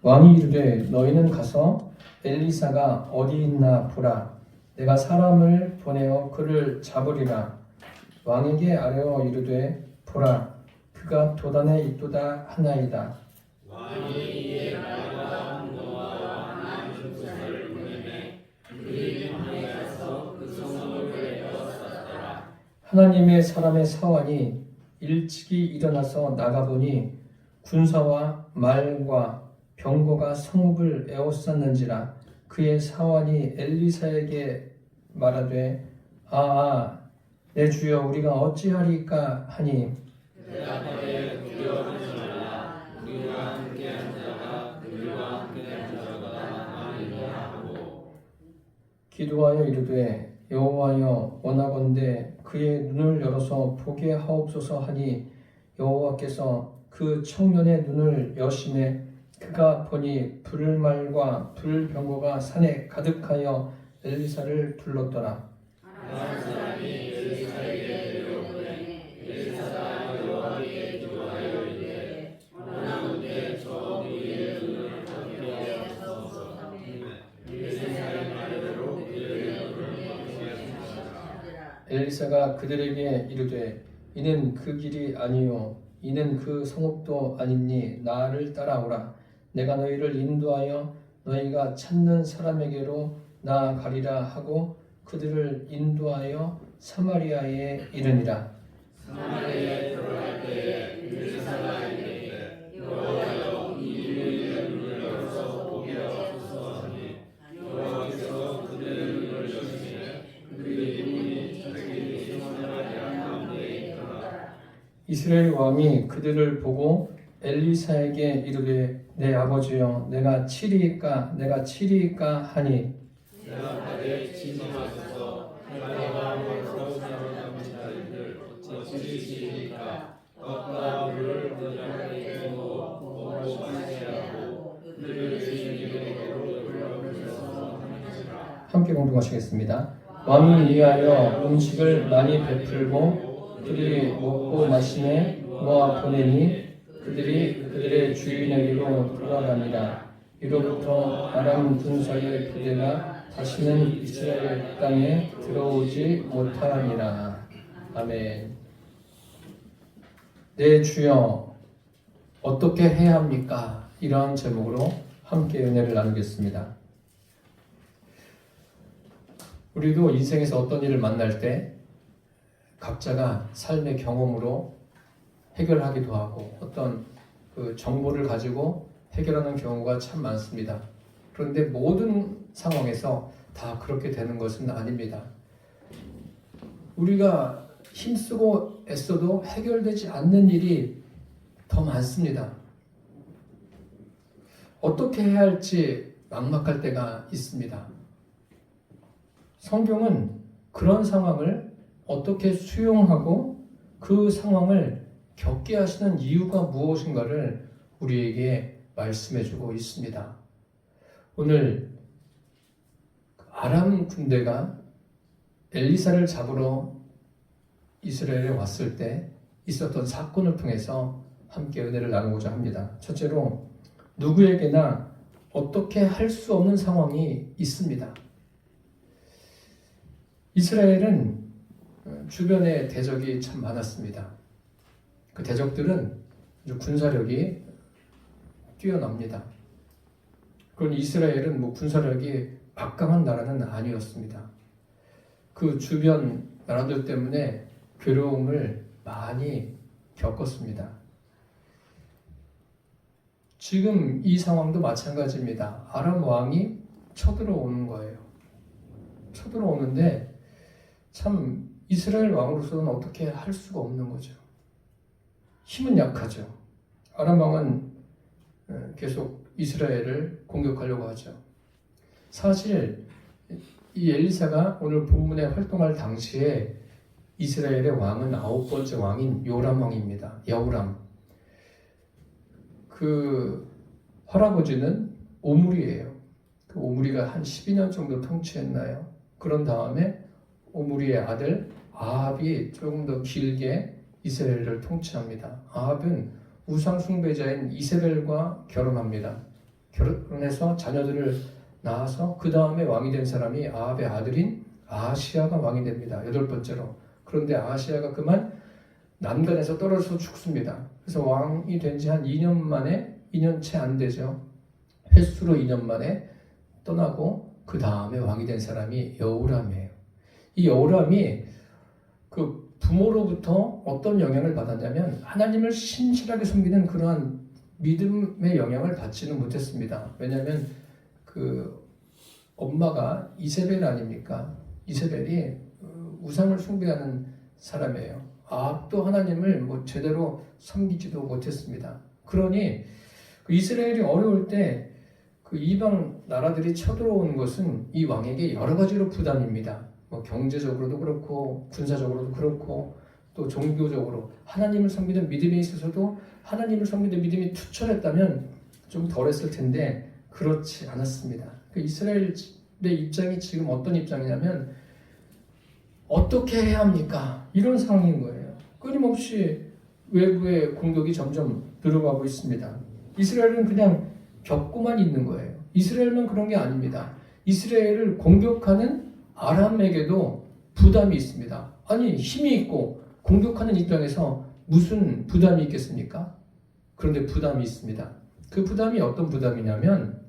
왕이 이르되 너희는 가서 엘리사가 어디 있나 보라. 내가 사람을 보내어 그를 잡으리라. 왕에게 아뢰어 이르되 보라, 그가 도단에 있도다 하나이다. 왕이 이에 말과 노아와 한 군사를 보내매 그들이 밤에 가서 그 성읍을 에워쌌더라. 하나님의 사람의 사환이 일찍이 일어나서 나가보니 군사와 말과 병거가 성읍을 에워쌌는지라. 그의 사환이 엘리사에게 말하되 내 주여, 우리가 어찌하리까 하니 대답하되 두려워하지 말라. 우리와 함께한 자가 그들과 함께한 자보다 많으니라 하고 기도하여 이르되 여호와여, 원하건대 그의 눈을 열어서 보게 하옵소서 하니 여호와께서 그 청년의 눈을 여심해 그가 보니 불말과 불병거가 산에 가득하여 엘리사를 불렀더라. 아람 사람이 엘리사에게 데려오되 엘리사가 여호와께 기도하여 이르되 원하건대 저 우리의 눈을 보게 하옵소서 하매 엘리사의 말대로 그들의 눈을 보게 하시니라. 엘리사가 그들에게 이르되 이는 그 길이 아니요 이는 그 성읍도 아니니 나를 따라오라. 내가 너희를 인도하여 너희가 찾는 사람에게로 나아가리라 하고 그들을 인도하여 사마리아에 이르니라. 사마리아에 들어갈 때에 엘리사가 이르되 여호와여, 이 우리의 눈을 열어서 보게 하옵소서 하니 여호와께서 그들의 눈을 여시매 그들이 보니 자기들이 사마리아 가운데 있더라. 이스라엘 왕이 그들을 보고 엘리사에게 이르되 내 아버지여, 내가 치리이까 하니 대답하되 치지 마소서. 하나님과 서로 사로잡은 자들을 어찌 치리까. 떡과 물을 그들에게 주고 보고 마시라고 그들을 주님에게로 돌려보내소서 하니라. 함께 공동하시겠습니다. 왕이 위하여 음식을 많이 베풀고 그들이 먹고 마시매 모아 보내니 그들이 그들의 주인에게로 돌아가니라. 이로부터 아람 군사의 부대가 다시는 이스라엘 땅에 들어오지 못하니라. 아멘. 내 주여, 어떻게 해야 합니까? 이러한 제목으로 함께 은혜를 나누겠습니다. 우리도 인생에서 어떤 일을 만날 때 각자가 삶의 경험으로 해결하기도 하고 어떤 그 정보를 가지고 해결하는 경우가 참 많습니다. 그런데 모든 상황에서 다 그렇게 되는 것은 아닙니다. 우리가 힘쓰고 애써도 해결되지 않는 일이 더 많습니다. 어떻게 해야 할지 막막할 때가 있습니다. 성경은 그런 상황을 어떻게 수용하고 그 상황을 겪게 하시는 이유가 무엇인가를 우리에게 말씀해주고 있습니다. 오늘 아람 군대가 엘리사를 잡으러 이스라엘에 왔을 때 있었던 사건을 통해서 함께 은혜를 나누고자 합니다. 첫째로, 누구에게나 어떻게 할 수 없는 상황이 있습니다. 이스라엘은 주변에 대적이 참 많았습니다. 그 대적들은 군사력이 뛰어납니다. 그런 이스라엘은 군사력이 막강한 나라는 아니었습니다. 그 주변 나라들 때문에 괴로움을 많이 겪었습니다. 지금 이 상황도 마찬가지입니다. 아람 왕이 쳐들어오는 거예요. 쳐들어오는데 참 이스라엘 왕으로서는 어떻게 할 수가 없는 거죠. 힘은 약하죠. 아람 왕은 계속 이스라엘을 공격하려고 하죠. 사실 이 엘리사가 오늘 본문에 활동할 당시에 이스라엘의 왕은 9번째 왕인 요람 왕입니다. 여우람. 그 할아버지는 오므리예요. 그 오므리가 한 12년 정도 통치했나요? 그런 다음에 오므리의 아들 아합이 조금 더 길게 이스라엘을 통치합니다. 아합은 우상 숭배자인 이세벨과 결혼합니다. 결혼해서 자녀들을 낳아서 그 다음에 왕이 된 사람이 아합의 아들인 아하시야가 왕이 됩니다. 8번째로. 그런데 아하시야가 그만 난간에서 떨어져서 죽습니다. 그래서 왕이 된 지 한 2년 만에, 2년 채 안 되죠. 횟수로 2년 만에 떠나고 그 다음에 왕이 된 사람이 여호람이에요. 이 여호람이 그 부모로부터 어떤 영향을 받았냐면 하나님을 신실하게 섬기는 그러한 믿음의 영향을 받지는 못했습니다. 왜냐하면 그 엄마가 이세벨 아닙니까? 이세벨이 우상을 숭배하는 사람이에요. 아합도 하나님을 뭐 제대로 섬기지도 못했습니다. 그러니 그 이스라엘이 어려울 때 그 이방 나라들이 쳐들어오는 것은 이 왕에게 여러 가지로 부담입니다. 뭐 경제적으로도 그렇고 군사적으로도 그렇고 또 종교적으로 하나님을 섬기는 믿음에 있어서도 하나님을 섬기는 믿음이 투철했다면 좀 덜했을 텐데 그렇지 않았습니다. 그 이스라엘의 입장이 지금 어떤 입장이냐면 어떻게 해야 합니까? 이런 상황인 거예요. 끊임없이 외부의 공격이 점점 늘어가고 있습니다. 이스라엘은 그냥 겪고만 있는 거예요. 이스라엘만 그런 게 아닙니다. 이스라엘을 공격하는 아람에게도 부담이 있습니다. 아니 힘이 있고 공격하는 입장에서 무슨 부담이 있겠습니까? 그런데 부담이 있습니다. 그 부담이 어떤 부담이냐면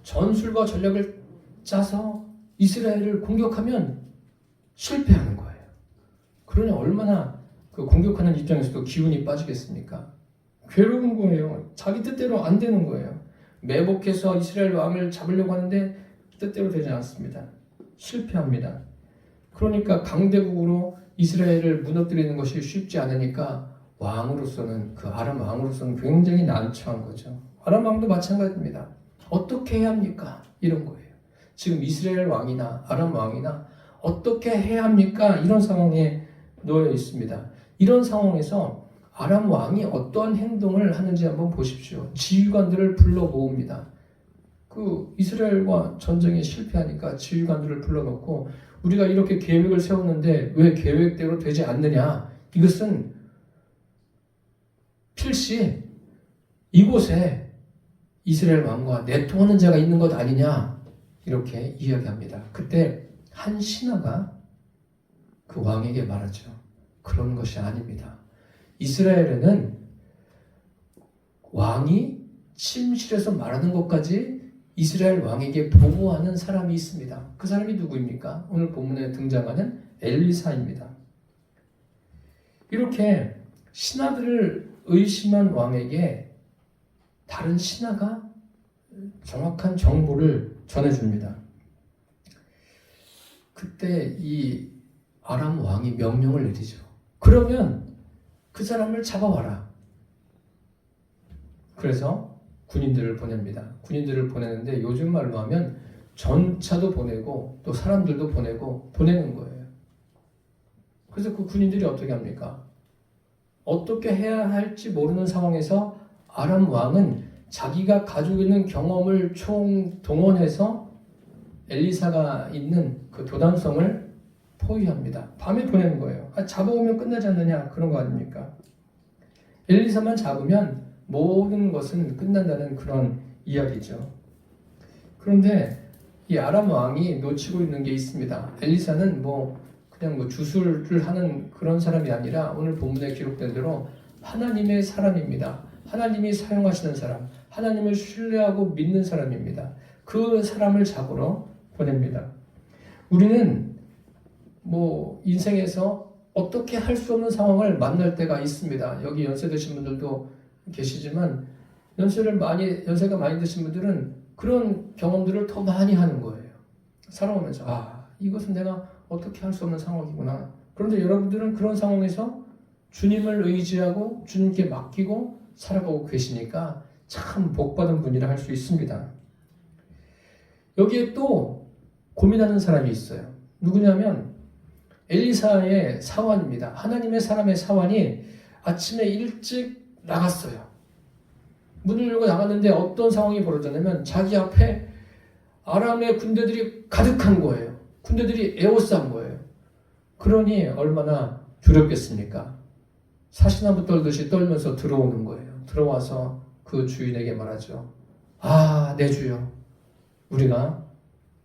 전술과 전략을 짜서 이스라엘을 공격하면 실패하는 거예요. 그러니 얼마나 그 공격하는 입장에서도 기운이 빠지겠습니까? 괴로운 거예요. 자기 뜻대로 안 되는 거예요. 매복해서 이스라엘 왕을 잡으려고 하는데 뜻대로 되지 않습니다. 실패합니다. 그러니까 강대국으로 이스라엘을 무너뜨리는 것이 쉽지 않으니까 왕으로서는 그 아람 왕으로서는 굉장히 난처한 거죠. 아람 왕도 마찬가지입니다. 어떻게 해야 합니까? 이런 거예요. 지금 이스라엘 왕이나 아람 왕이나 어떻게 해야 합니까? 이런 상황에 놓여 있습니다. 이런 상황에서 아람 왕이 어떠한 행동을 하는지 한번 보십시오. 지휘관들을 불러 모읍니다. 그 이스라엘과 전쟁에 실패하니까 지휘관들을 불러놓고 우리가 이렇게 계획을 세웠는데 왜 계획대로 되지 않느냐? 이것은 필시 이곳에 이스라엘 왕과 내통하는 자가 있는 것 아니냐? 이렇게 이야기합니다. 그때 한 신하가 그 왕에게 말하죠. 그런 것이 아닙니다. 이스라엘에는 왕이 침실에서 말하는 것까지 이스라엘 왕에게 보고하는 사람이 있습니다. 그 사람이 누구입니까? 오늘 본문에 등장하는 엘리사입니다. 이렇게 신하들을 의심한 왕에게 다른 신하가 정확한 정보를 전해줍니다. 그때 이 아람 왕이 명령을 내리죠. 그러면 그 사람을 잡아와라. 그래서 군인들을 보냅니다. 군인들을 보내는데 요즘 말로 하면 전차도 보내고 또 사람들도 보내는 거예요. 그래서 그 군인들이 어떻게 합니까? 어떻게 해야 할지 모르는 상황에서 아람 왕은 자기가 가지고 있는 경험을 총동원해서 엘리사가 있는 그 도단성을 포위합니다. 밤에 보내는 거예요. 잡아오면 끝나지 않느냐 그런 거 아닙니까? 엘리사만 잡으면 모든 것은 끝난다는 그런 이야기죠. 그런데 이 아람 왕이 놓치고 있는 게 있습니다. 엘리사는 그냥 주술을 하는 그런 사람이 아니라 오늘 본문에 기록된 대로 하나님의 사람입니다. 하나님이 사용하시는 사람, 하나님을 신뢰하고 믿는 사람입니다. 그 사람을 잡으러 보냅니다. 우리는 인생에서 어떻게 할 수 없는 상황을 만날 때가 있습니다. 여기 연세 드신 분들도 계시지만 연세가 많이 드신 분들은 그런 경험들을 더 많이 하는 거예요. 살아오면서 이것은 내가 어떻게 할 수 없는 상황이구나. 그런데 여러분들은 그런 상황에서 주님을 의지하고 주님께 맡기고 살아가고 계시니까 참 복받은 분이라 할 수 있습니다. 여기에 또 고민하는 사람이 있어요. 누구냐면 엘리사의 사환입니다. 하나님의 사람의 사환이 아침에 일찍 나갔어요. 문을 열고 나갔는데 어떤 상황이 벌어졌냐면 자기 앞에 아람의 군대들이 가득한 거예요. 군대들이 에워싼 거예요. 그러니 얼마나 두렵겠습니까? 사시나무 떨듯이 떨면서 들어오는 거예요. 들어와서 그 그 주인에게 말하죠. 아, 내 주여, 우리가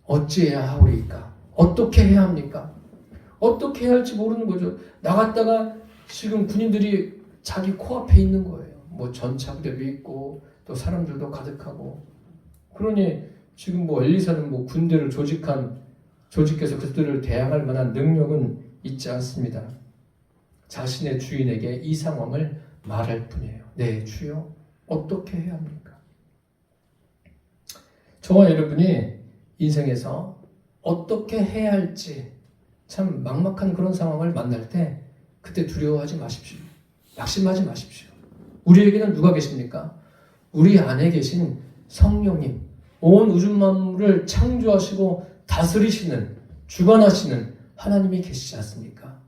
어찌해야 하오리까? 어떻게 해야 합니까? 어떻게 해야 할지 모르는 거죠. 나갔다가 지금 군인들이 자기 코앞에 있는 거예요. 뭐 전차부대도 있고 또 사람들도 가득하고. 그러니 지금 뭐 엘리사는 뭐 군대를 조직해서 그들을 대항할 만한 능력은 있지 않습니다. 자신의 주인에게 이 상황을 말할 뿐이에요. 네, 주여, 어떻게 해야 합니까? 저와 여러분이 인생에서 어떻게 해야 할지 참 막막한 그런 상황을 만날 때 그때 두려워하지 마십시오. 낙심하지 마십시오. 우리에게는 누가 계십니까? 우리 안에 계신 성령님, 온 우주 만물을 창조하시고 다스리시는, 주관하시는 하나님이 계시지 않습니까?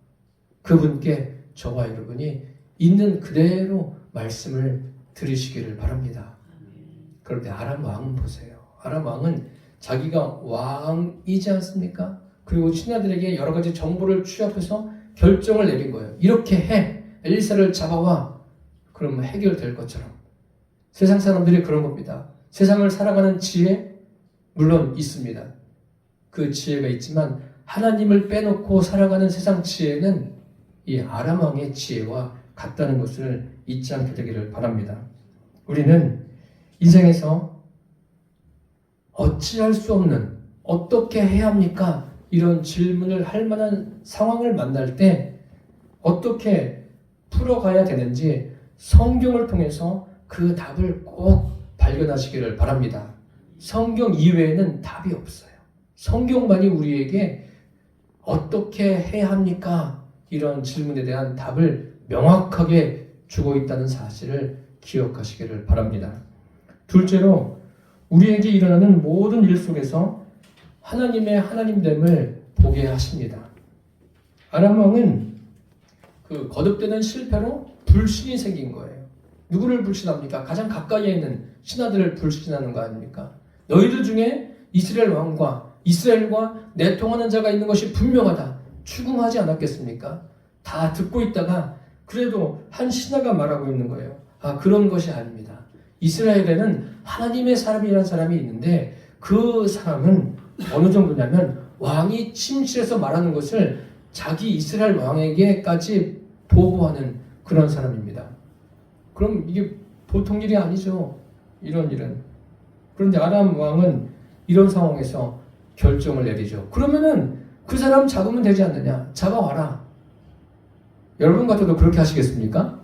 그분께 저와 여러분이 있는 그대로 말씀을 들으시기를 바랍니다. 그런데 아람 왕은 보세요. 아람 왕은 자기가 왕이지 않습니까? 그리고 신하들에게 여러 가지 정보를 취합해서 결정을 내린 거예요. 이렇게 해. 엘리사를 잡아와. 그러면 해결될 것처럼. 세상 사람들이 그런 겁니다. 세상을 살아가는 지혜 물론 있습니다. 그 지혜가 있지만 하나님을 빼놓고 살아가는 세상 지혜는 이 아람 왕의 지혜와 같다는 것을 잊지 않게 되기를 바랍니다. 우리는 인생에서 어찌할 수 없는, 어떻게 해야 합니까? 이런 질문을 할 만한 상황을 만날 때 어떻게 풀어가야 되는지 성경을 통해서 그 답을 꼭 발견하시기를 바랍니다. 성경 이외에는 답이 없어요. 성경만이 우리에게 어떻게 해야 합니까? 이런 질문에 대한 답을 명확하게 주고 있다는 사실을 기억하시기를 바랍니다. 둘째로 우리에게 일어나는 모든 일 속에서 하나님의 하나님됨을 보게 하십니다. 아람 왕은 그 거듭되는 실패로 불신이 생긴 거예요. 누구를 불신합니까? 가장 가까이에 있는 신하들을 불신하는 거 아닙니까? 너희들 중에 이스라엘 왕과 이스라엘과 내통하는 자가 있는 것이 분명하다. 추궁하지 않았겠습니까? 다 듣고 있다가 그래도 한 신하가 말하고 있는 거예요. 아, 그런 것이 아닙니다. 이스라엘에는 하나님의 사람이라는 사람이 있는데 그 사람은 어느 정도냐면 왕이 침실에서 말하는 것을 자기 이스라엘 왕에게까지 보고하는 그런 사람입니다. 그럼 이게 보통 일이 아니죠. 이런 일은. 그런데 아람 왕은 이런 상황에서 결정을 내리죠. 그러면은 그 사람 잡으면 되지 않느냐? 잡아와라. 여러분 같아도 그렇게 하시겠습니까?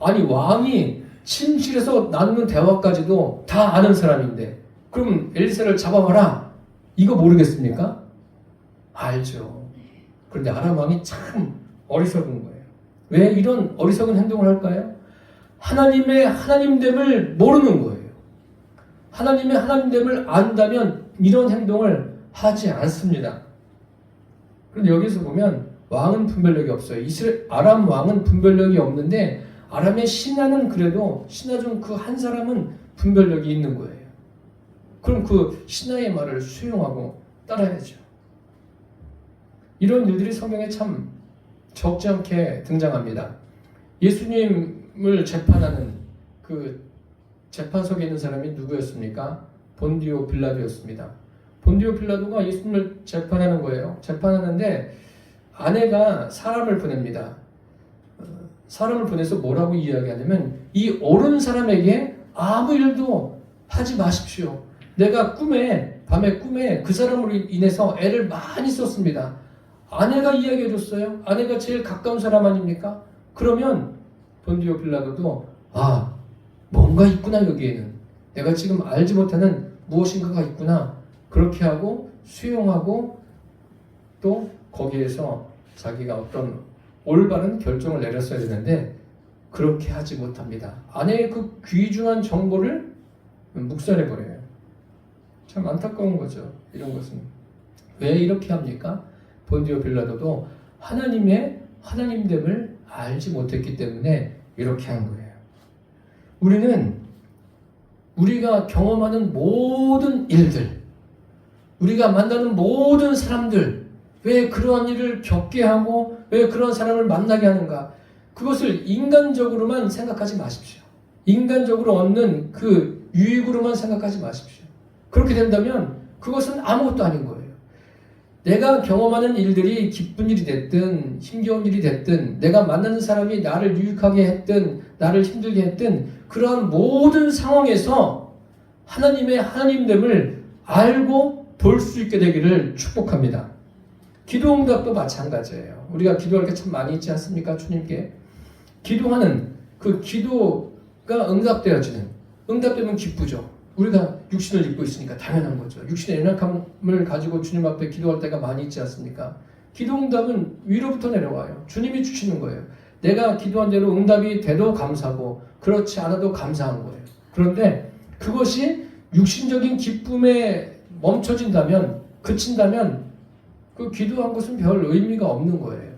아니, 왕이 침실에서 나누는 대화까지도 다 아는 사람인데 그럼 엘리사를 잡아와라. 이거 모르겠습니까? 알죠. 그런데 아람 왕이 참 어리석은 거예요. 왜 이런 어리석은 행동을 할까요? 하나님의 하나님됨을 모르는 거예요. 하나님의 하나님됨을 안다면 이런 행동을 하지 않습니다. 그런데 여기서 보면 왕은 분별력이 없어요. 아람 왕은 분별력이 없는데 아람의 신하는 그래도 신하 중 그 한 사람은 분별력이 있는 거예요. 그럼 그 신하의 말을 수용하고 따라야죠. 이런 일들이 성경에 참 적지 않게 등장합니다. 예수님을 재판하는 그 재판석에 있는 사람이 누구였습니까? 본디오 빌라도였습니다. 본디오 빌라도가 예수님을 재판하는 거예요. 재판하는데 아내가 사람을 보냅니다. 사람을 보내서 뭐라고 이야기하냐면 이 옳은 사람에게 아무 일도 하지 마십시오. 내가 밤에 꿈에 그 사람으로 인해서 애를 많이 썼습니다. 아내가 이야기해줬어요. 아내가 제일 가까운 사람 아닙니까? 그러면 본디오 빌라도도 뭔가 있구나 여기에는. 내가 지금 알지 못하는 무엇인가가 있구나. 그렇게 하고 수용하고 또 거기에서 자기가 어떤 올바른 결정을 내렸어야 되는데 그렇게 하지 못합니다. 아내의 그 귀중한 정보를 묵살해버려요. 참 안타까운 거죠. 이런 것은. 왜 이렇게 합니까? 본디오 빌라도도 하나님의 하나님됨을 알지 못했기 때문에 이렇게 한 거예요. 우리는 우리가 경험하는 모든 일들, 우리가 만나는 모든 사람들, 왜 그러한 일을 겪게 하고 왜 그런 사람을 만나게 하는가? 그것을 인간적으로만 생각하지 마십시오. 인간적으로 얻는 그 유익으로만 생각하지 마십시오. 그렇게 된다면 그것은 아무것도 아닌 거예요. 내가 경험하는 일들이 기쁜 일이 됐든 힘겨운 일이 됐든 내가 만나는 사람이 나를 유익하게 했든 나를 힘들게 했든 그러한 모든 상황에서 하나님의 하나님됨을 알고 볼 수 있게 되기를 축복합니다. 기도 응답도 마찬가지예요. 우리가 기도할 게 참 많이 있지 않습니까? 주님께 기도하는 그 기도가 응답되면 기쁘죠. 우리가 육신을 입고 있으니까 당연한 거죠. 육신의 연약함을 가지고 주님 앞에 기도할 때가 많이 있지 않습니까? 기도 응답은 위로부터 내려와요. 주님이 주시는 거예요. 내가 기도한 대로 응답이 돼도 감사하고 그렇지 않아도 감사한 거예요. 그런데 그것이 육신적인 기쁨에 멈춰진다면, 그친다면 그 기도한 것은 별 의미가 없는 거예요.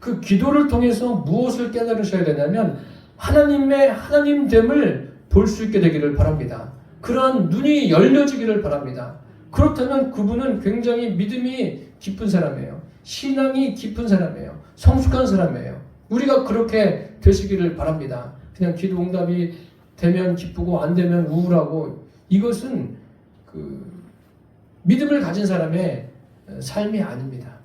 그 기도를 통해서 무엇을 깨달으셔야 되냐면 하나님의 하나님됨을 볼 수 있게 되기를 바랍니다. 그러한 눈이 열려지기를 바랍니다. 그렇다면 그분은 굉장히 믿음이 깊은 사람이에요. 신앙이 깊은 사람이에요. 성숙한 사람이에요. 우리가 그렇게 되시기를 바랍니다. 그냥 기도 응답이 되면 기쁘고 안 되면 우울하고 이것은 그 믿음을 가진 사람의 삶이 아닙니다.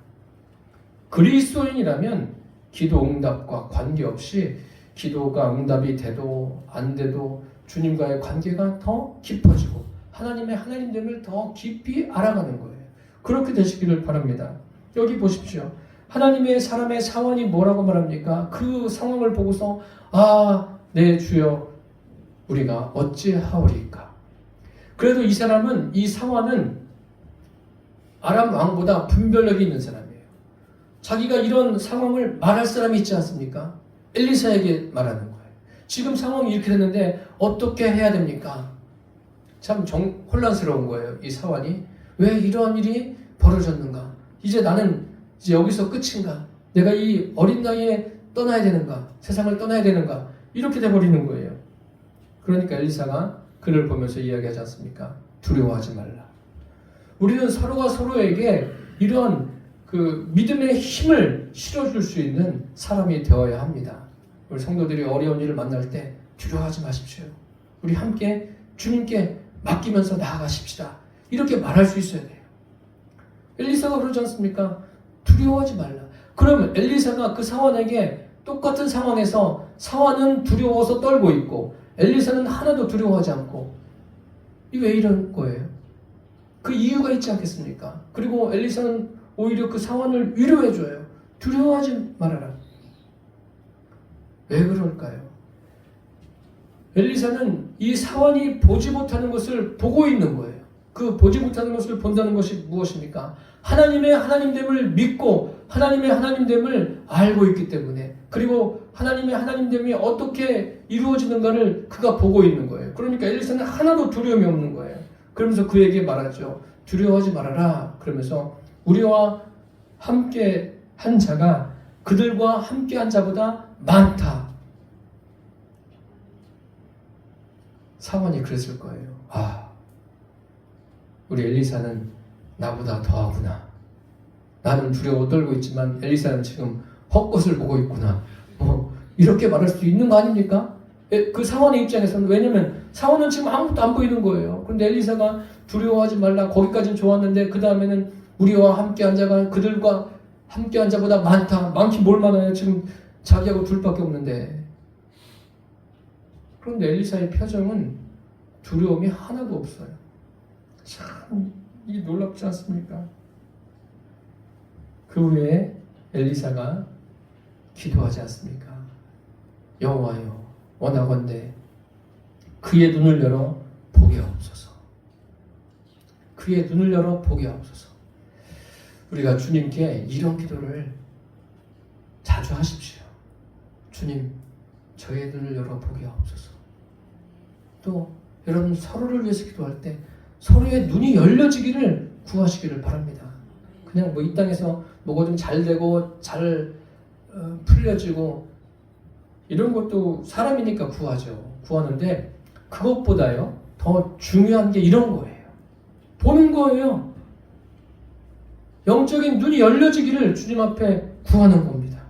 그리스도인이라면 기도 응답과 관계없이 기도가 응답이 돼도 안 돼도 주님과의 관계가 더 깊어지고 하나님의 하나님됨을 더 깊이 알아가는 거예요. 그렇게 되시기를 바랍니다. 여기 보십시오. 하나님의 사람의 상황이 뭐라고 말합니까? 그 상황을 보고서 내 주여 우리가 어찌하오리까? 그래도 이 사람은 이 상황은 아람 왕보다 분별력이 있는 사람이에요. 자기가 이런 상황을 말할 사람이 있지 않습니까? 엘리사에게 말하는 거예요. 지금 상황이 이렇게 됐는데 어떻게 해야 됩니까? 참 혼란스러운 거예요. 이 사환이. 왜 이러한 일이 벌어졌는가? 이제 나는 이제 여기서 끝인가? 내가 이 어린 나이에 떠나야 되는가? 세상을 떠나야 되는가? 이렇게 돼버리는 거예요. 그러니까 엘리사가 그를 보면서 이야기하지 않습니까? 두려워하지 말라. 우리는 서로가 서로에게 이런 그 믿음의 힘을 실어줄 수 있는 사람이 되어야 합니다. 우리 성도들이 어려운 일을 만날 때 두려워하지 마십시오. 우리 함께 주님께 맡기면서 나아가십시다. 이렇게 말할 수 있어야 돼요. 엘리사가 그러지 않습니까? 두려워하지 말라. 그러면 엘리사가 그 사환에게 똑같은 상황에서 사환은 두려워서 떨고 있고 엘리사는 하나도 두려워하지 않고 왜 이런 거예요? 그 이유가 있지 않겠습니까? 그리고 엘리사는 오히려 그 사환을 위로해줘요. 두려워하지 말아라. 왜 그럴까요? 엘리사는 이 사환이 보지 못하는 것을 보고 있는 거예요. 그 보지 못하는 것을 본다는 것이 무엇입니까? 하나님의 하나님됨을 믿고 하나님의 하나님됨을 알고 있기 때문에 그리고 하나님의 하나님됨이 어떻게 이루어지는가를 그가 보고 있는 거예요. 그러니까 엘리사는 하나도 두려움이 없는 거예요. 그러면서 그에게 말하죠. 두려워하지 말아라. 그러면서 우리와 함께 한 자가 그들과 함께 한 자보다 많다. 사원이 그랬을 거예요. 우리 엘리사는 나보다 더하구나. 나는 두려워 떨고 있지만 엘리사는 지금 헛것을 보고 있구나. 이렇게 말할 수 있는 거 아닙니까? 그 사원의 입장에서는. 왜냐면 사원은 지금 아무것도 안 보이는 거예요. 그런데 엘리사가 두려워하지 말라. 거기까지는 좋았는데 그 다음에는 우리와 함께 한 자가 그들과 함께 한 자보다 많다. 많긴 뭘 많아요. 지금 자기하고 둘밖에 없는데. 그런데 엘리사의 표정은 두려움이 하나도 없어요. 참 이게 놀랍지 않습니까? 그 후에 엘리사가 기도하지 않습니까? 여호와여 원하건대 그의 눈을 열어 보게 하옵소서. 그의 눈을 열어 보게 하옵소서. 우리가 주님께 이런 기도를 자주 하십시오. 주님, 저의 눈을 열어 보게 하옵소서. 또 여러분 서로를 위해서 기도할 때 서로의 눈이 열려지기를 구하시기를 바랍니다. 그냥 뭐 이 땅에서 뭐가 좀 잘 되고 잘 풀려지고 이런 것도 사람이니까 구하는데 그것보다요 더 중요한 게 이런 거예요. 보는 거예요. 영적인 눈이 열려지기를 주님 앞에 구하는 겁니다.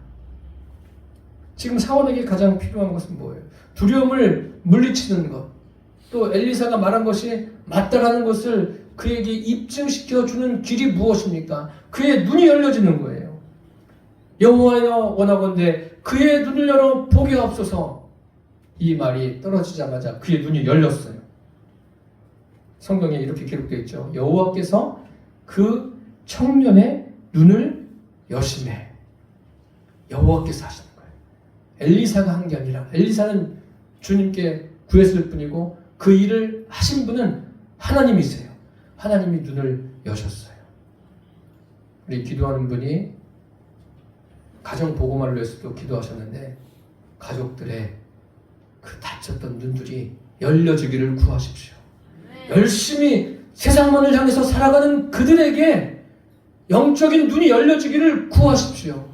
지금 사원에게 가장 필요한 것은 뭐예요? 두려움을 물리치는 것, 또 엘리사가 말한 것이 맞다라는 것을 그에게 입증시켜 주는 길이 무엇입니까? 그의 눈이 열려지는 거예요. 여호와여 원하건대 그의 눈을 열어 보게 하옵소서. 이 말이 떨어지자마자 그의 눈이 열렸어요. 성경에 이렇게 기록되어 있죠. 여호와께서 그 청년의 눈을 여심해. 여호와께서 하시는 거예요. 엘리사가 한 게 아니라, 엘리사는 주님께 구했을 뿐이고 그 일을 하신 분은 하나님이세요. 하나님이 눈을 여셨어요. 우리 기도하는 분이 가정 보고만을 위해서도 기도하셨는데 가족들의 그 닫혔던 눈들이 열려지기를 구하십시오. 열심히 세상만을 향해서 살아가는 그들에게 영적인 눈이 열려지기를 구하십시오.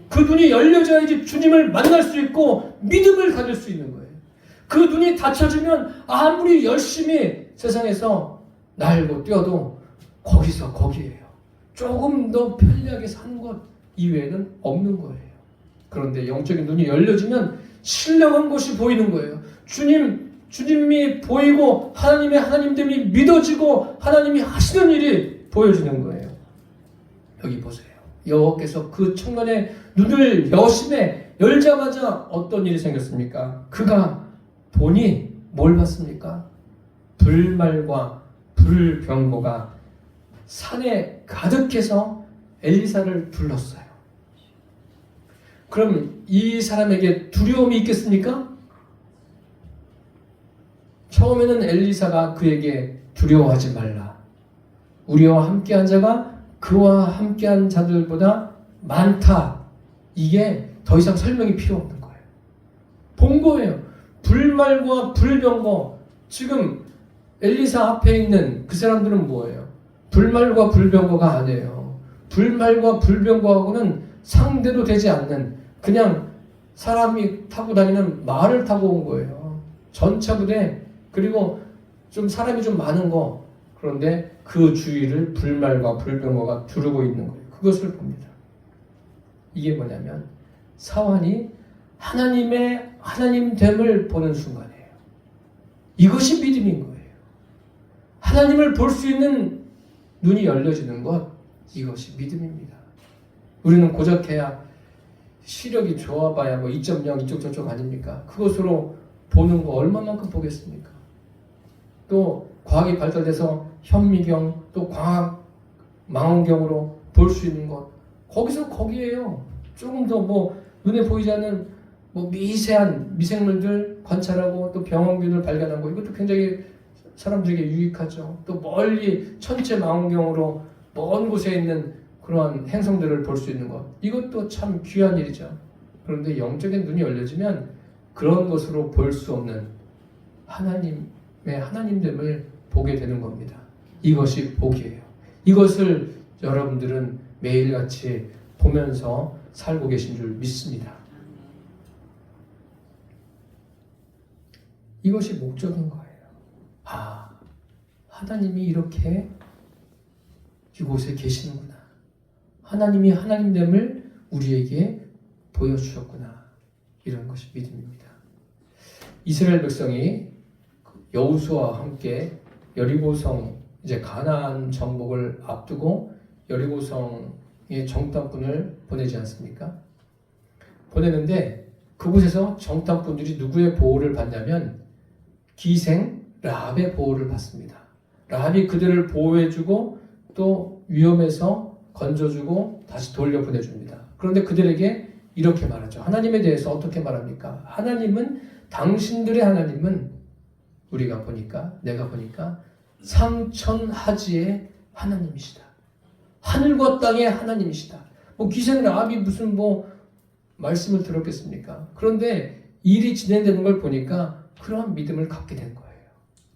그 눈이 열려져야지 주님을 만날 수 있고 믿음을 가질 수 있는 거예요. 그 눈이 닫혀지면 아무리 열심히 세상에서 날고 뛰어도 거기서 거기에요. 조금 더 편리하게 사는 것 이외에는 없는 거예요. 그런데 영적인 눈이 열려지면 신령한 것이 보이는 거예요. 주님이 보이고 하나님의 하나님됨이 믿어지고 하나님이 하시는 일이 보여지는 거예요. 여기 보세요. 여호와께서 그 청년의 눈을 여심해 열자마자 어떤 일이 생겼습니까? 그가 보니 뭘 봤습니까? 불말과 불병거가 산에 가득해서 엘리사를 불렀어요. 그럼 이 사람에게 두려움이 있겠습니까? 처음에는 엘리사가 그에게 두려워하지 말라. 우리와 함께한 자가 그와 함께한 자들보다 많다. 이게 더 이상 설명이 필요 없는 거예요. 본 거예요. 불말과 불병거. 지금 엘리사 앞에 있는 그 사람들은 뭐예요? 불말과 불병거가 아니에요. 불말과 불병거하고는 상대도 되지 않는 그냥 사람이 타고 다니는 말을 타고 온 거예요. 전차 부대, 그리고 좀 사람이 좀 많은 거. 그런데 그 주위를 불말과 불병거가 두르고 있는 거예요. 그것을 봅니다. 이게 뭐냐면 사환이 하나님의 하나님됨을 보는 순간이에요. 이것이 믿음인 거예요. 하나님을 볼 수 있는 눈이 열려지는 것, 이것이 믿음입니다. 우리는 고작해야 시력이 좋아봐야 뭐 2.0 이쪽 저쪽 아닙니까? 그것으로 보는 거 얼마만큼 보겠습니까? 또 과학이 발달돼서 현미경, 또 광학 망원경으로 볼 수 있는 것, 거기서 거기에요. 조금 더 뭐 눈에 보이지 않는 뭐 미세한 미생물들 관찰하고 또 병원균을 발견하고, 이것도 굉장히 사람들에게 유익하죠. 또 멀리 천체 망원경으로 먼 곳에 있는 그러한 행성들을 볼 수 있는 것, 이것도 참 귀한 일이죠. 그런데 영적인 눈이 열려지면 그런 것으로 볼 수 없는 하나님의 하나님됨을 보게 되는 겁니다. 이것이 복이에요. 이것을 여러분들은 매일같이 보면서 살고 계신 줄 믿습니다. 이것이 목적인 거예요. 아, 하나님이 이렇게 이곳에 계시는구나. 하나님이 하나님됨을 우리에게 보여주셨구나. 이런 것이 믿음입니다. 이스라엘 백성이 여호수아와 함께 여리고성, 이제 가나안 정복을 앞두고 여리고성의 정탐꾼을 보내지 않습니까? 보내는데 그곳에서 정탐꾼들이 누구의 보호를 받냐면 기생 라합의 보호를 받습니다. 라합이 그들을 보호해주고 또 위험에서 건져주고 다시 돌려보내줍니다. 그런데 그들에게 이렇게 말하죠. 하나님에 대해서 어떻게 말합니까? 하나님은, 당신들의 하나님은 우리가 보니까, 내가 보니까 상천하지의 하나님이시다. 하늘과 땅의 하나님이시다. 뭐 기생 라합이 무슨 뭐 말씀을 들었겠습니까? 그런데 일이 진행되는 걸 보니까 그러한 믿음을 갖게 된 거예요.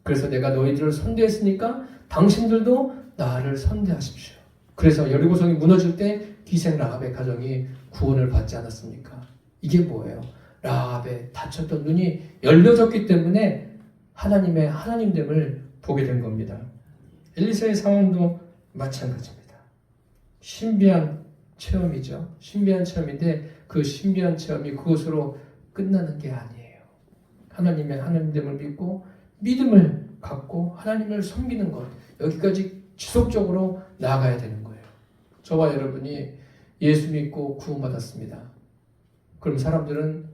그래서 내가 너희들을 선대했으니까 당신들도 나를 선대하십시오. 그래서 여리고성이 무너질 때 기생 라합의 가정이 구원을 받지 않았습니까? 이게 뭐예요? 라합의 닫혔던 눈이 열려졌기 때문에 하나님의 하나님됨을 보게 된 겁니다. 엘리사의 상황도 마찬가지입니다. 신비한 체험이죠. 신비한 체험인데 그 신비한 체험이 그것으로 끝나는 게 아니에요. 하나님의 하나님됨을 믿고 믿음을 갖고 하나님을 섬기는 것, 여기까지 지속적으로 나아가야 되는 거예요. 저와 여러분이 예수 믿고 구원받았습니다. 그럼 사람들은,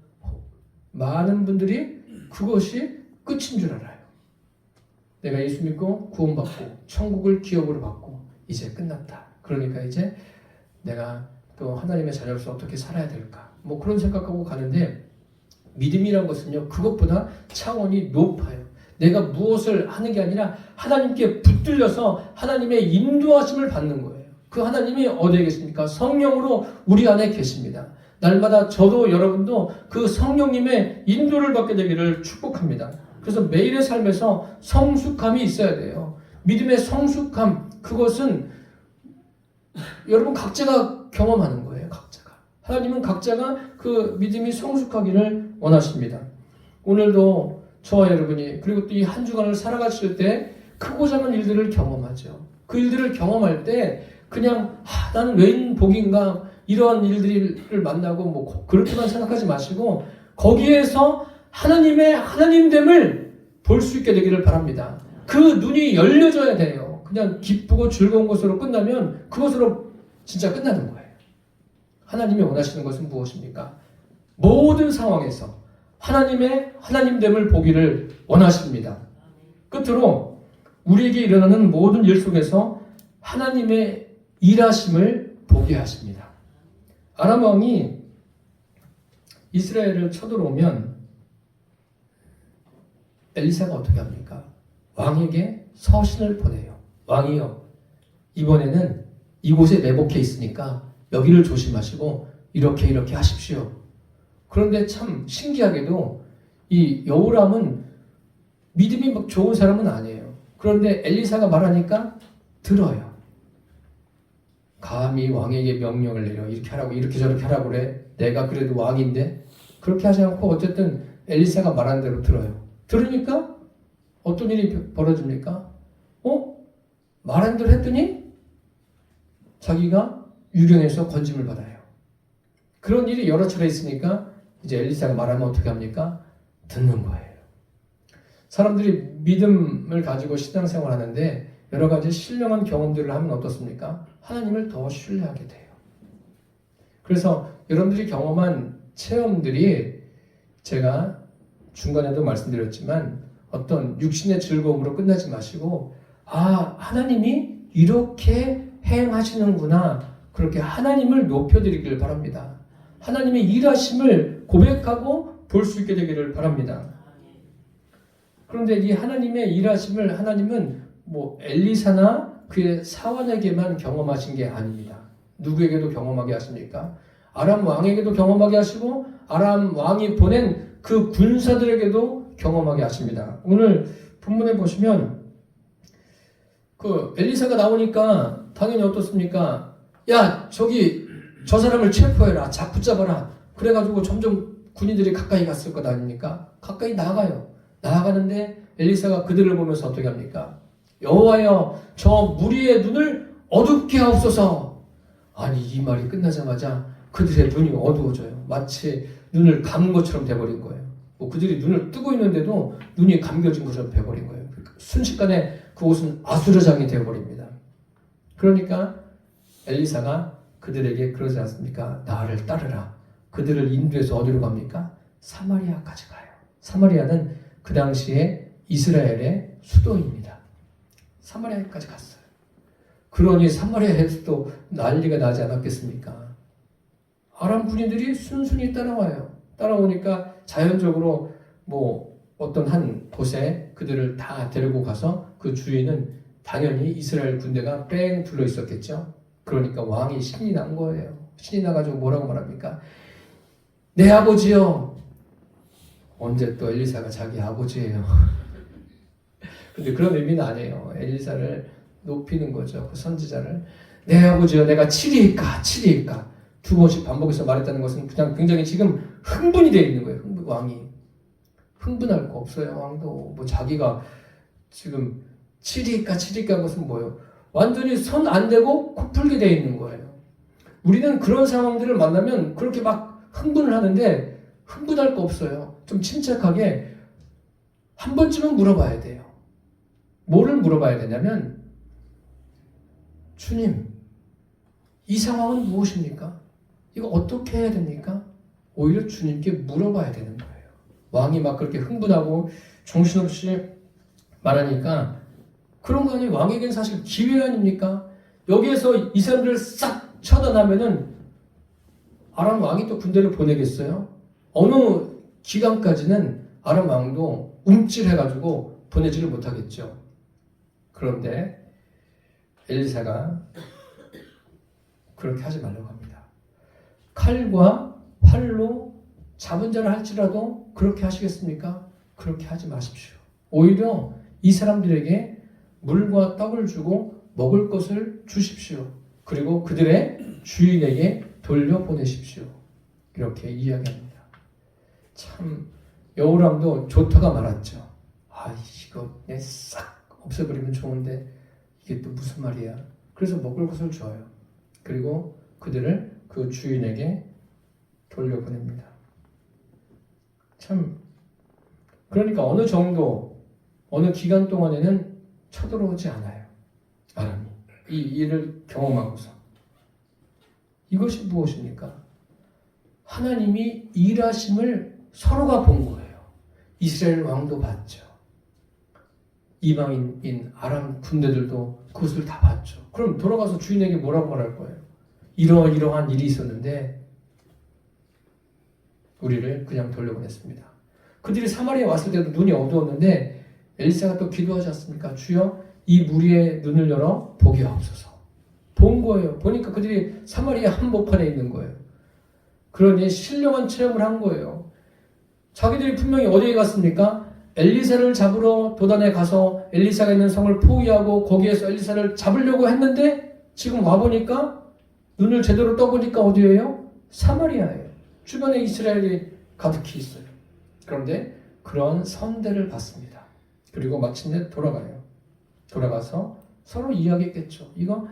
많은 분들이 그것이 끝인 줄 알아요. 내가 예수 믿고 구원받고 천국을 기업으로 받고 이제 끝났다. 그러니까 이제 내가 또 하나님의 자녀로서 어떻게 살아야 될까? 뭐 그런 생각하고 가는데, 믿음이라는 것은요, 그것보다 차원이 높아요. 내가 무엇을 하는 게 아니라 하나님께 붙들려서 하나님의 인도하심을 받는 거예요. 그 하나님이 어디에 계십니까? 성령으로 우리 안에 계십니다. 날마다 저도 여러분도 그 성령님의 인도를 받게 되기를 축복합니다. 그래서 매일의 삶에서 성숙함이 있어야 돼요. 믿음의 성숙함, 그것은 여러분 각자가 경험하는 거예요. 각자가. 하나님은 각자가 그 믿음이 성숙하기를 원하십니다. 오늘도 저와 여러분이, 그리고 또 이 한 주간을 살아가실 때 크고 작은 일들을 경험하죠. 그 일들을 경험할 때 그냥 나는 웬 복인가, 이러한 일들을 만나고 뭐 그렇게만 생각하지 마시고 거기에서 하나님의 하나님됨을 볼 수 있게 되기를 바랍니다. 그 눈이 열려져야 돼요. 그냥 기쁘고 즐거운 것으로 끝나면 그것으로 진짜 끝나는 거예요. 하나님이 원하시는 것은 무엇입니까? 모든 상황에서 하나님의 하나님됨을 보기를 원하십니다. 끝으로 우리에게 일어나는 모든 일 속에서 하나님의 일하심을 보게 하십니다. 아람 왕이 이스라엘을 쳐들어오면 엘리사가 어떻게 합니까? 왕에게 서신을 보내요. 왕이요, 이번에는 이곳에 매복해 있으니까 여기를 조심하시고 이렇게 하십시오. 그런데 참 신기하게도 이 여호람은 믿음이 막 좋은 사람은 아니에요. 그런데 엘리사가 말하니까 들어요. 감히 왕에게 명령을 내려 이렇게 하라고 이렇게 저렇게 하라고 그래. 내가 그래도 왕인데. 그렇게 하지 않고 어쨌든 엘리사가 말하는 대로 들어요. 들으니까 어떤 일이 벌어집니까? 말한 대로 했더니 자기가 유령에서 건짐을 받아요. 그런 일이 여러 차례 있으니까 이제 엘리사가 말하면 어떻게 합니까? 듣는 거예요. 사람들이 믿음을 가지고 신앙생활 하는데 여러 가지 신령한 경험들을 하면 어떻습니까? 하나님을 더 신뢰하게 돼요. 그래서 여러분들이 경험한 체험들이, 제가 중간에도 말씀드렸지만 어떤 육신의 즐거움으로 끝나지 마시고, 하나님이 이렇게 행하시는구나, 그렇게 하나님을 높여드리기를 바랍니다. 하나님의 일하심을 고백하고 볼 수 있게 되기를 바랍니다. 그런데 이 하나님의 일하심을 하나님은 뭐 엘리사나 그의 사원에게만 경험하신 게 아닙니다. 누구에게도 경험하게 하십니까? 아람 왕에게도 경험하게 하시고 아람 왕이 보낸 그 군사들에게도 경험하게 하십니다. 오늘 본문에 보시면 그 엘리사가 나오니까 당연히 어떻습니까? 야, 저기 저 사람을 체포해라, 붙잡아라. 그래가지고 점점 군인들이 가까이 갔을 것 아닙니까? 가까이 나가요. 나아가는데 엘리사가 그들을 보면서 어떻게 합니까? 여호와여, 저 무리의 눈을 어둡게 하옵소서. 아니, 이 말이 끝나자마자 그들의 눈이 어두워져요. 마치 눈을 감은 것처럼 돼버린 거예요. 뭐 그들이 눈을 뜨고 있는데도 눈이 감겨진 것처럼 돼버린 거예요. 순식간에 그곳은 아수라장이 되어버립니다. 그러니까 엘리사가 그들에게 그러지 않습니까? 나를 따르라. 그들을 인도해서 어디로 갑니까? 사마리아까지 가요. 사마리아는 그 당시에 이스라엘의 수도입니다. 사마리아까지 갔어요. 그러니 사마리아에서도 난리가 나지 않았겠습니까? 아람 군인들이 순순히 따라와요. 따라오니까 자연적으로 뭐 어떤 한 곳에 그들을 다 데리고 가서 그 주위는 당연히 이스라엘 군대가 뺑 둘러 있었겠죠. 그러니까 왕이 신이 난 거예요. 신이 나가지고 뭐라고 말합니까? 내 아버지요. 언제 또 엘리사가 자기 아버지예요. 근데 그런 의미는 아니에요. 엘리사를 높이는 거죠. 그 선지자를. 내 아버지요. 내가 7위일까? 두 번씩 반복해서 말했다는 것은 그냥 굉장히 지금 흥분이 되어 있는 거예요. 왕이. 흥분할 거 없어요. 왕도 뭐 자기가 지금 7위일까 것은 뭐예요? 완전히 손 안 대고 코 풀게 되어 있는 거예요. 우리는 그런 상황들을 만나면 그렇게 막 흥분을 하는데 흥분할 거 없어요. 좀 침착하게 한 번쯤은 물어봐야 돼요. 뭐를 물어봐야 되냐면, 주님, 이 상황은 무엇입니까? 이거 어떻게 해야 됩니까? 오히려 주님께 물어봐야 되는 거예요. 왕이 막 그렇게 흥분하고 정신없이 말하니까 그런 거 아니에요. 왕에게는 사실 기회 아닙니까? 여기에서 이 사람들을 싹 처단하면은 아람 왕이 또 군대를 보내겠어요? 어느 기간까지는 아람 왕도 움찔해가지고 보내지를 못하겠죠. 그런데 엘리사가 그렇게 하지 말라고 합니다. 칼과 활로 잡은 자를 할지라도 그렇게 하시겠습니까? 그렇게 하지 마십시오. 오히려 이 사람들에게 물과 떡을 주고 먹을 것을 주십시오. 그리고 그들의 주인에게 돌려보내십시오. 이렇게 이야기합니다. 참 여호람도 좋다가 말았죠. 아, 이거 그냥 싹 없애버리면 좋은데 이게 또 무슨 말이야. 그래서 먹을 것을 줘요. 그리고 그들을 그 주인에게 돌려보냅니다. 참 그러니까 어느 정도 어느 기간 동안에는 쳐들어오지 않아요. 아람이 이 일을 경험하고서. 이것이 무엇입니까? 하나님이 일하심을 서로가 본 거예요. 이스라엘 왕도 봤죠. 이방인인 아람 군대들도 그것을 다 봤죠. 그럼 돌아가서 주인에게 뭐라고 말할 거예요? 이러이러한 일이 있었는데 우리를 그냥 돌려보냈습니다. 그들이 사마리아에 왔을 때도 눈이 어두웠는데 엘리사가 또 기도하지 않습니까? 주여 이 무리의 눈을 열어 보게 하옵소서. 본 거예요. 보니까 그들이 사마리아 한복판에 있는 거예요. 그러니 신령한 체험을 한 거예요. 자기들이 분명히 어디에 갔습니까? 엘리사를 잡으러 도단에 가서 엘리사가 있는 성을 포위하고 거기에서 엘리사를 잡으려고 했는데 지금 와보니까 눈을 제대로 떠보니까 어디예요? 사마리아예요. 주변에 이스라엘이 가득히 있어요. 그런데 그런 선대를 받습니다. 그리고 마침내 돌아가요. 돌아가서 서로 이야기했겠죠. 이거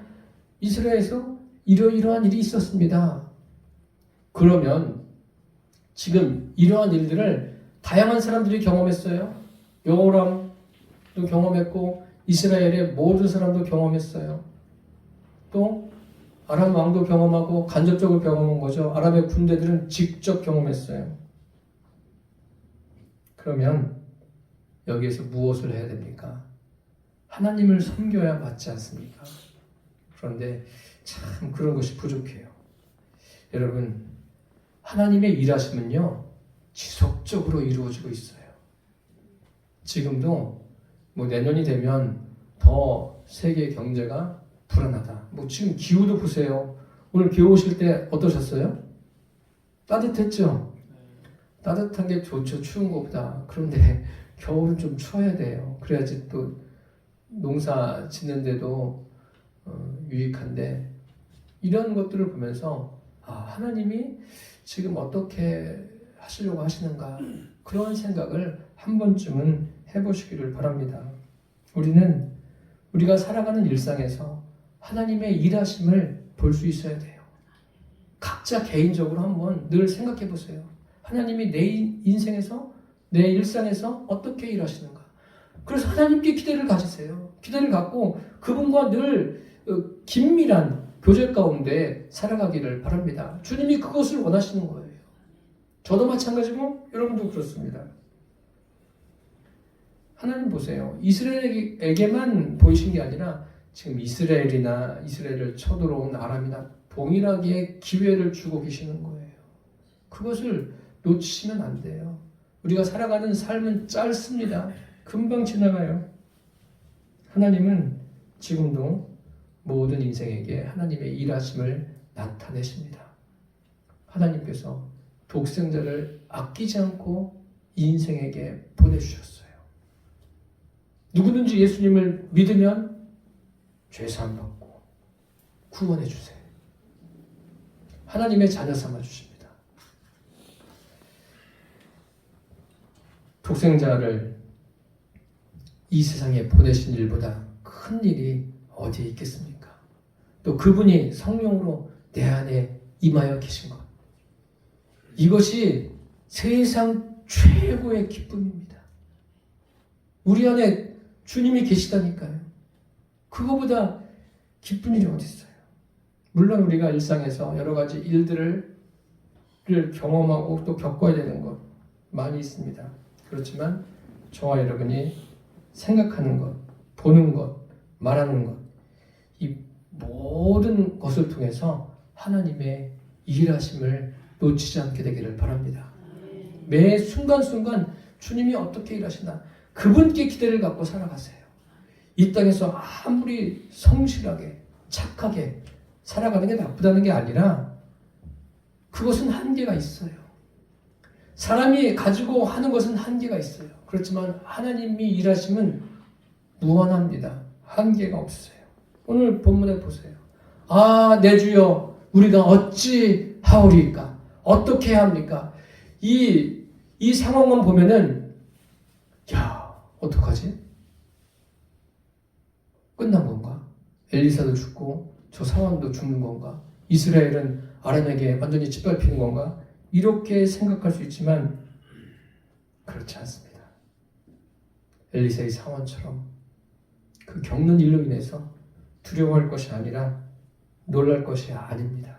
이스라엘에서 이러이러한 일이 있었습니다. 그러면 지금 이러한 일들을 다양한 사람들이 경험했어요. 여호람도 경험했고 이스라엘의 모든 사람도 경험했어요. 또 아람 왕도 경험하고 간접적으로 경험한 거죠. 아람의 군대들은 직접 경험했어요. 그러면 여기에서 무엇을 해야 됩니까? 하나님을 섬겨야 맞지 않습니까? 그런데 참 그런 것이 부족해요. 여러분, 하나님의 일하심은요, 지속적으로 이루어지고 있어요. 지금도 뭐 내년이 되면 더 세계 경제가 불안하다. 뭐 지금 기후도 보세요. 오늘 기후 오실 때 어떠셨어요? 따뜻했죠? 따뜻한 게 좋죠. 추운 것보다. 그런데 겨울은 좀 추워야 돼요. 그래야지 또 농사 짓는데도 유익한데 이런 것들을 보면서 하나님이 지금 어떻게 하시려고 하시는가 그런 생각을 한 번쯤은 해보시기를 바랍니다. 우리가 살아가는 일상에서 하나님의 일하심을 볼 수 있어야 돼요. 각자 개인적으로 한번 늘 생각해 보세요. 하나님이 내 인생에서 내 일상에서 어떻게 일하시는가. 그래서 하나님께 기대를 가지세요. 기대를 갖고 그분과 늘 긴밀한 교제 가운데 살아가기를 바랍니다. 주님이 그것을 원하시는 거예요. 저도 마찬가지고 여러분도 그렇습니다. 하나님 보세요. 이스라엘에게만 보이신 게 아니라 지금 이스라엘이나 이스라엘을 쳐들어온 아람이나 동일하게 기회를 주고 계시는 거예요. 그것을 놓치시면 안 돼요. 우리가 살아가는 삶은 짧습니다. 금방 지나가요. 하나님은 지금도 모든 인생에게 하나님의 일하심을 나타내십니다. 하나님께서 독생자를 아끼지 않고 인생에게 보내주셨어요. 누구든지 예수님을 믿으면 죄사함 받고 구원해 주세요. 하나님의 자녀 삼아 주십니다. 독생자를 이 세상에 보내신 일보다 큰 일이 어디에 있겠습니까? 또 그분이 성령으로 내 안에 임하여 계신 것. 이것이 세상 최고의 기쁨입니다. 우리 안에 주님이 계시다니까요. 그거보다 기쁜 일이 어디 있어요? 물론 우리가 일상에서 여러 가지 일들을 경험하고 또 겪어야 되는 것 많이 있습니다. 그렇지만 저와 여러분이 생각하는 것, 보는 것, 말하는 것, 이 모든 것을 통해서 하나님의 일하심을 놓치지 않게 되기를 바랍니다. 매 순간순간 주님이 어떻게 일하시나 그분께 기대를 갖고 살아가세요. 이 땅에서 아무리 성실하게 착하게 살아가는 게 나쁘다는 게 아니라 그것은 한계가 있어요. 사람이 가지고 하는 것은 한계가 있어요. 그렇지만 하나님이 일하심은 무한합니다. 한계가 없어요. 오늘 본문에 보세요. 내 주여 우리가 어찌 하오리까? 어떻게 해야 합니까? 이 상황만 보면은 어떡하지? 끝난 건가? 엘리사도 죽고 저 상황도 죽는 건가? 이스라엘은 아람에게 완전히 짓밟히는 건가? 이렇게 생각할 수 있지만 그렇지 않습니다. 엘리사의 상황처럼 그 겪는 일로 인해서 두려워할 것이 아니라 놀랄 것이 아닙니다.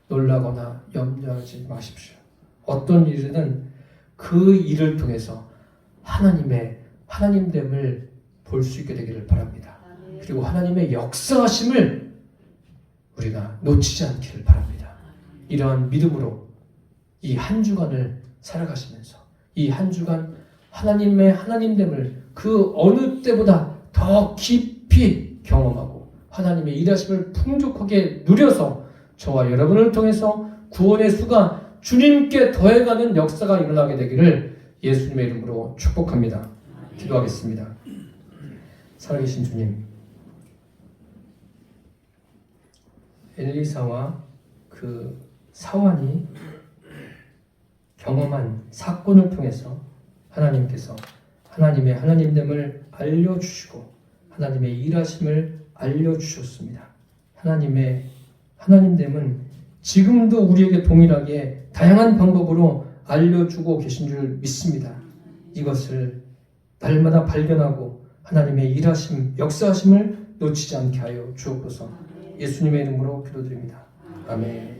놀라거나 염려하지 마십시오. 어떤 일이든 그 일을 통해서 하나님됨을 볼 수 있게 되기를 바랍니다. 그리고 하나님의 역사하심을 우리가 놓치지 않기를 바랍니다. 이러한 믿음으로 이 한 주간을 살아가시면서 이 한 주간 하나님의 하나님됨을 그 어느 때보다 더 깊이 경험하고 하나님의 일하심을 풍족하게 누려서 저와 여러분을 통해서 구원의 수가 주님께 더해가는 역사가 일어나게 되기를 예수님의 이름으로 축복합니다. 기도하겠습니다. 살아계신 주님, 엘리사와 그 사환이 경험한 사건을 통해서 하나님께서 하나님의 하나님됨을 알려주시고 하나님의 일하심을 알려주셨습니다. 하나님의 하나님됨은 지금도 우리에게 동일하게 다양한 방법으로 알려주고 계신 줄 믿습니다. 이것을 날마다 발견하고 하나님의 일하심, 역사하심을 놓치지 않게 하여 주옵소서. 예수님의 이름으로 기도드립니다. 아멘.